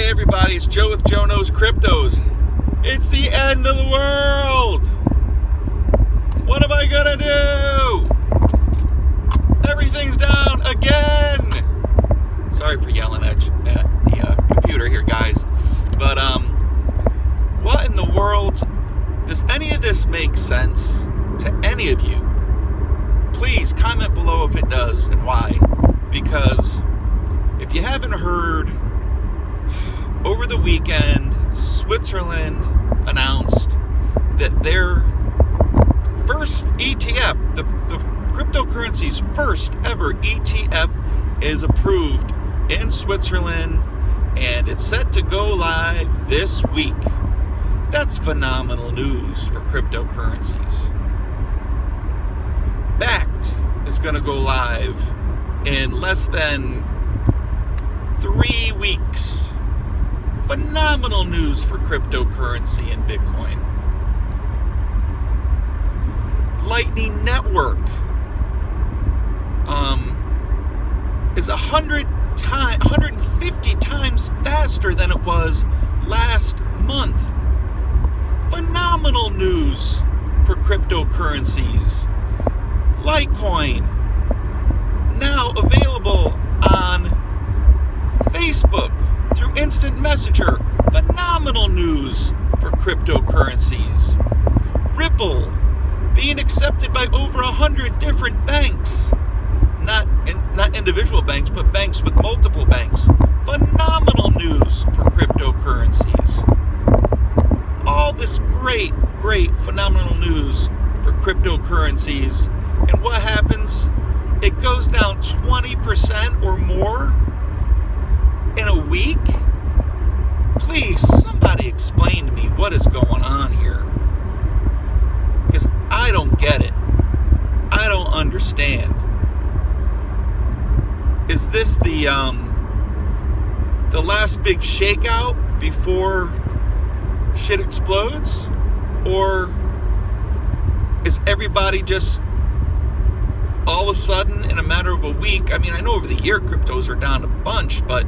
Hey everybody, it's Joe with Joe Knows Cryptos. It's the end of the world! What am I gonna do? Everything's down again! Sorry for yelling at the computer here, guys. But, what in the world? Does any of this make sense to any of you? Please comment below if it does and why. Because if you haven't heard, over the weekend, Switzerland announced that their first ETF, the cryptocurrency's first ever ETF, is approved in Switzerland, and it's set to go live this week. That's phenomenal news for cryptocurrencies. Bakkt is going to go live in less than 3 weeks. Phenomenal news for cryptocurrency and Bitcoin. Lightning Network is 150 times faster than it was last month. Phenomenal news for cryptocurrencies. Litecoin, now available on Facebook through Instant Messenger. Phenomenal news for cryptocurrencies. Ripple being accepted by over 100 different banks. Not individual banks, but banks with multiple banks. Phenomenal news for cryptocurrencies. All this great, phenomenal news for cryptocurrencies. And what happens? It goes down 20% or more in a week? Please, somebody explain to me what is going on here. Because I don't get it. I don't understand. Is this the last big shakeout before shit explodes? Or is everybody just all of a sudden in a matter of a week? I mean, I know over the year cryptos are down a bunch, but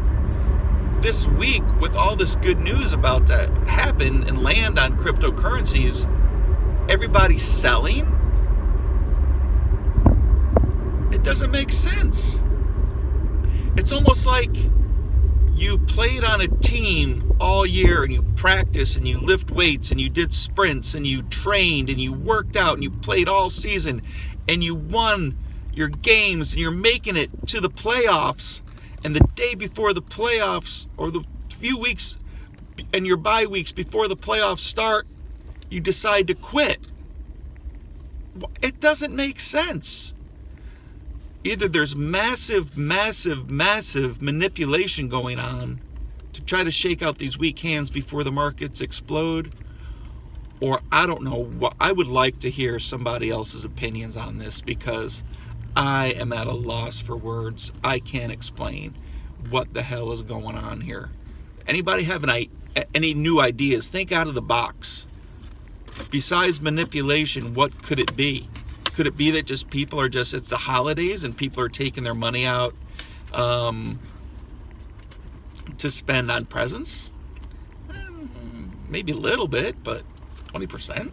this week, with all this good news about to happen and land on cryptocurrencies, everybody's selling? It doesn't make sense. It's almost like you played on a team all year and you practiced and you lift weights and you did sprints and you trained and you worked out and you played all season and you won your games and you're making it to the playoffs. And the day before the playoffs, or the few weeks and your bye weeks before the playoffs start, you decide to quit. It doesn't make sense. Either there's massive manipulation going on to try to shake out these weak hands before the markets explode, or I don't know what. I would like to hear somebody else's opinions on this, because I am at a loss for words. I can't explain what the hell is going on here. Anybody have any new ideas? Think out of the box. Besides manipulation, what could it be? Could it be that just people are it's the holidays and people are taking their money out to spend on presents? Maybe a little bit, but 20%?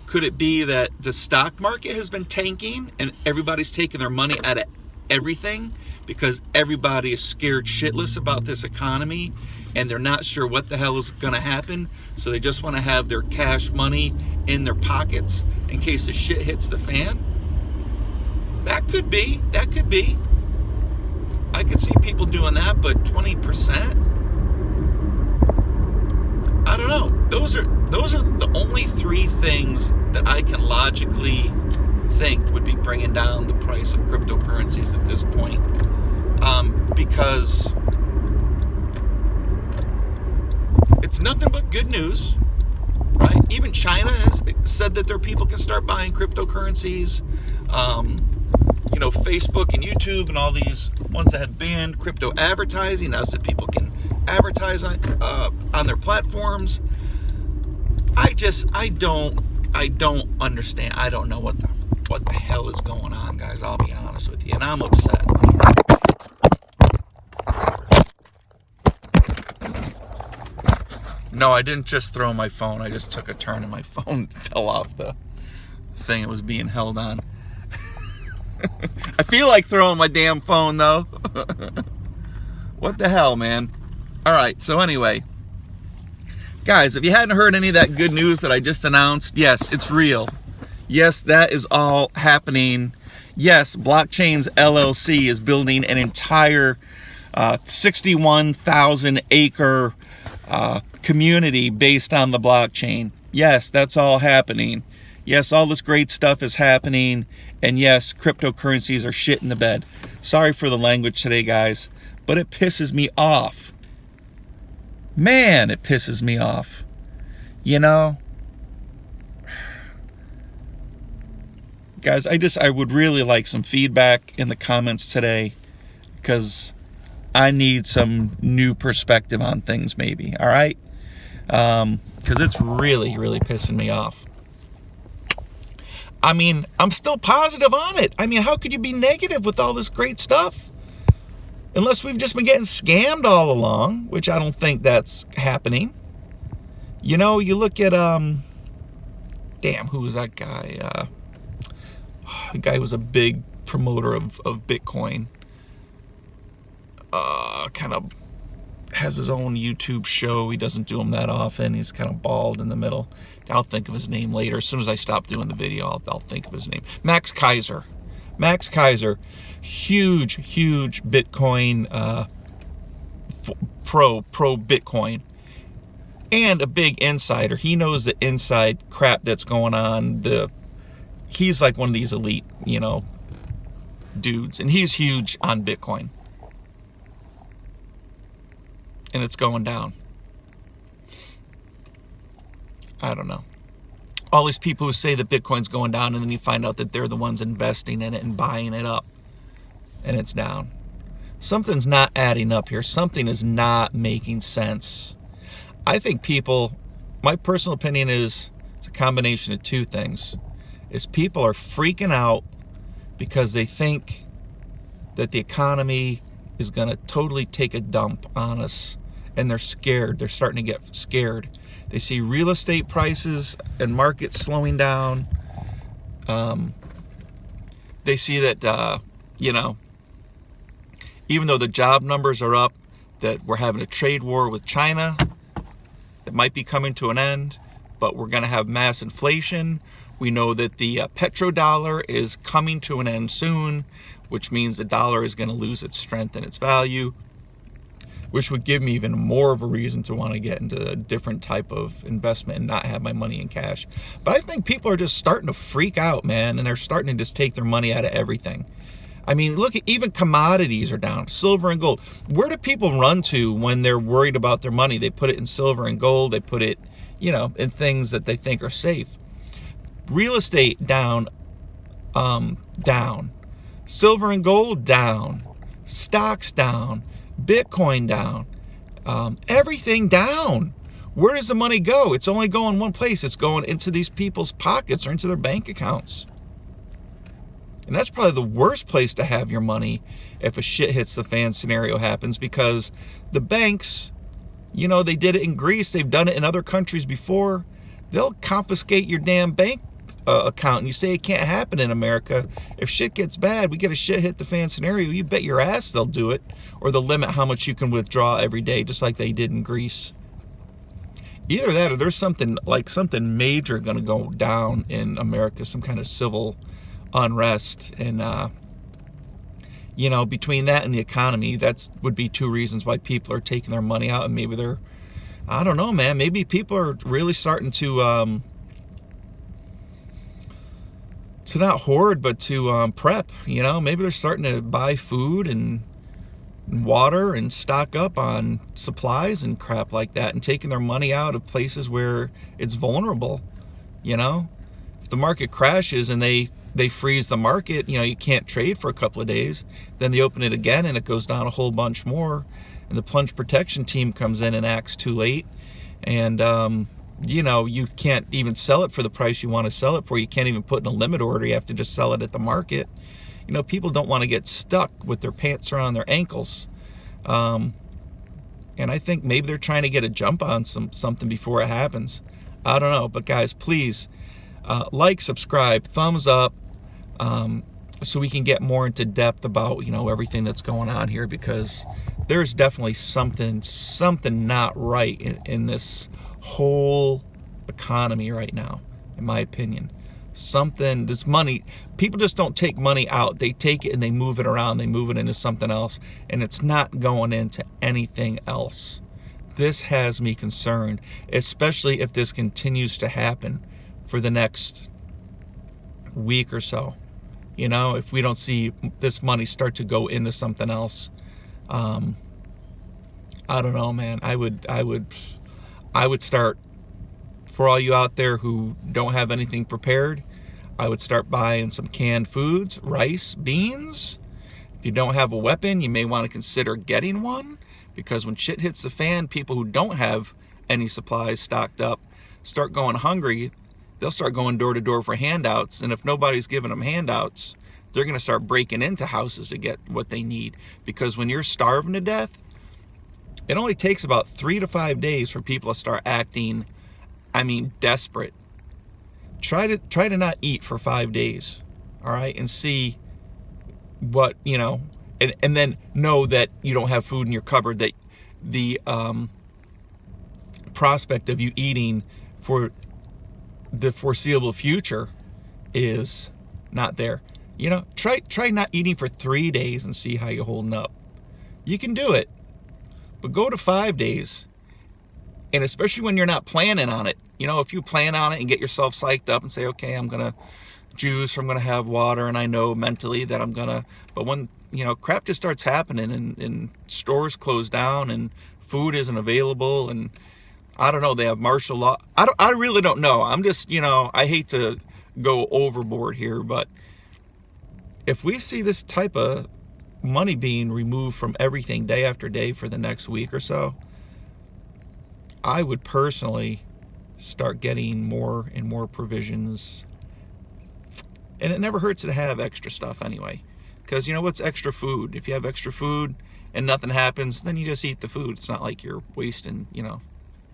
Could it be that the stock market has been tanking and everybody's taking their money out of everything because everybody is scared shitless about this economy and they're not sure what the hell is going to happen, so they just want to have their cash money in their pockets in case the shit hits the fan? That could be. I could see people doing that, but 20%? I don't know. Those are the only 3 things that I can logically think would be bringing down the price of cryptocurrencies at this point. Because it's nothing but good news, right? Even China has said that their people can start buying cryptocurrencies. Facebook and YouTube and all these ones that had banned crypto advertising now said people can advertise on their platforms. I don't understand. I don't know what the hell is going on, guys. I'll be honest with you, and I'm upset. No, I didn't just throw my phone. I just took a turn and my phone fell off the thing it was being held on. I feel like throwing my damn phone, though. What the hell, man? All right, so anyway. Guys, if you hadn't heard any of that good news that I just announced, yes, it's real. Yes, that is all happening. Yes, Blockchains LLC is building an entire 61,000 acre community based on the blockchain. Yes, that's all happening. Yes, all this great stuff is happening. And yes, cryptocurrencies are shit in the bed. Sorry for the language today, guys, but it pisses me off. Man, it pisses me off. You know? Guys, I would really like some feedback in the comments today, because I need some new perspective on things, maybe. All right? Because it's really, really pissing me off. I mean, I'm still positive on it. I mean, how could you be negative with all this great stuff? Unless we've just been getting scammed all along, which I don't think that's happening. You know, you look at, damn, who was that guy? The guy who was a big promoter of Bitcoin. Kind of has his own YouTube show. He doesn't do them that often. He's kind of bald in the middle. I'll think of his name later. As soon as I stop doing the video, I'll think of his name. Max Kaiser. Max Kaiser, huge Bitcoin pro Bitcoin, and a big insider. He knows the inside crap that's going on. He's like one of these elite, you know, dudes, and he's huge on Bitcoin, and it's going down. I don't know. All these people who say that Bitcoin's going down, and then you find out that they're the ones investing in it and buying it up, and it's down. Something's not adding up here. Something is not making sense. I think people, my personal opinion is, it's a combination of two things. Is people are freaking out because they think that the economy is going to totally take a dump on us, and they're scared. They're starting to get scared. They see real estate prices and markets slowing down. They see that, you know, even though the job numbers are up, that we're having a trade war with China that might be coming to an end, but we're going to have mass inflation. We know that the petrodollar is coming to an end soon, which means the dollar is going to lose its strength and its value, which would give me even more of a reason to want to get into a different type of investment and not have my money in cash. But I think people are just starting to freak out, man, and they're starting to just take their money out of everything. I mean, look at, even commodities are down, silver and gold. Where do people run to when they're worried about their money? They put it in silver and gold. They put it, you know, in things that they think are safe. Real estate down, down. Silver and gold down. Stocks down. Bitcoin down. Everything down. Where does the money go? It's only going one place. It's going into these people's pockets or into their bank accounts. And that's probably the worst place to have your money if a shit hits the fan scenario happens, because the banks, you know, they did it in Greece. They've done it in other countries before. They'll confiscate your damn bank account, and you say it can't happen in America. If shit gets bad, we get a shit hit the fan scenario, you bet your ass they'll do it, or they'll limit how much you can withdraw every day, just like they did in Greece. Either that, or there's something major going to go down in America, some kind of civil unrest, and you know, between that and the economy, that would be two reasons why people are taking their money out. And maybe they're, I don't know, man, maybe people are really starting to not hoard, but to prep. You know, maybe they're starting to buy food and water and stock up on supplies and crap like that, and taking their money out of places where it's vulnerable. You know, if the market crashes and they freeze the market, you know, you can't trade for a couple of days, then they open it again and it goes down a whole bunch more, and the plunge protection team comes in and acts too late, and you know, you can't even sell it for the price you want to sell it for. You can't even put in a limit order. You have to just sell it at the market. You know, people don't want to get stuck with their pants around their ankles. And I think maybe they're trying to get a jump on something before it happens. I don't know. But guys, please like, subscribe, thumbs up, so we can get more into depth about, everything that's going on here, because there's definitely something not right in this whole economy right now, in my opinion. This money, people just don't take money out. They take it and they move it around. They move it into something else, and it's not going into anything else. This has me concerned, especially if this continues to happen for the next week or so. If we don't see this money start to go into something else, I don't know, man. I would start, for all you out there who don't have anything prepared, I would start buying some canned foods, rice, beans. If you don't have a weapon, you may want to consider getting one, because when shit hits the fan, people who don't have any supplies stocked up start going hungry. They'll start going door to door for handouts, and if nobody's giving them handouts, they're going to start breaking into houses to get what they need. Because when you're starving to death, it only takes about 3 to 5 days for people to start acting, desperate. Try to not eat for 5 days, all right, and see what, and then know that you don't have food in your cupboard, that the prospect of you eating for the foreseeable future is not there. Try not eating for 3 days and see how you're holding up. You can do it, but go to 5 days. And especially when you're not planning on it. If you plan on it and get yourself psyched up and say, okay, I'm gonna juice, or I'm gonna have water, and I know mentally that I'm gonna, but when crap just starts happening, and stores close down and food isn't available, and I don't know, they have martial law. I really don't know. I'm just, I hate to go overboard here, but if we see this type of money being removed from everything day after day for the next week or so, I would personally start getting more and more provisions. And it never hurts to have extra stuff anyway, because what's extra food? If you have extra food and nothing happens, then you just eat the food. It's not like you're wasting,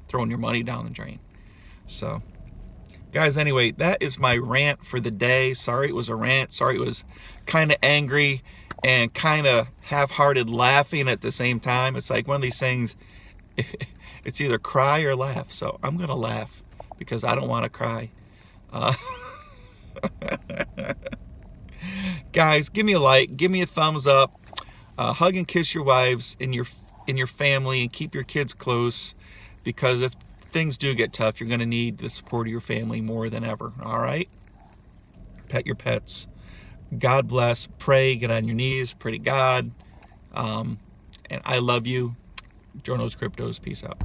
throwing your money down the drain. So, guys, anyway, that is my rant for the day. Sorry it was a rant. Sorry it was kind of angry and kind of half-hearted laughing at the same time. It's like one of these things, it's either cry or laugh. So I'm going to laugh because I don't want to cry. Guys, give me a like, give me a thumbs up, hug and kiss your wives and your family, and keep your kids close, because if things do get tough, you're going to need the support of your family more than ever. All right? Pet your pets. God bless. Pray. Get on your knees. Pray to God. And I love you. Joe Knows Cryptos. Peace out.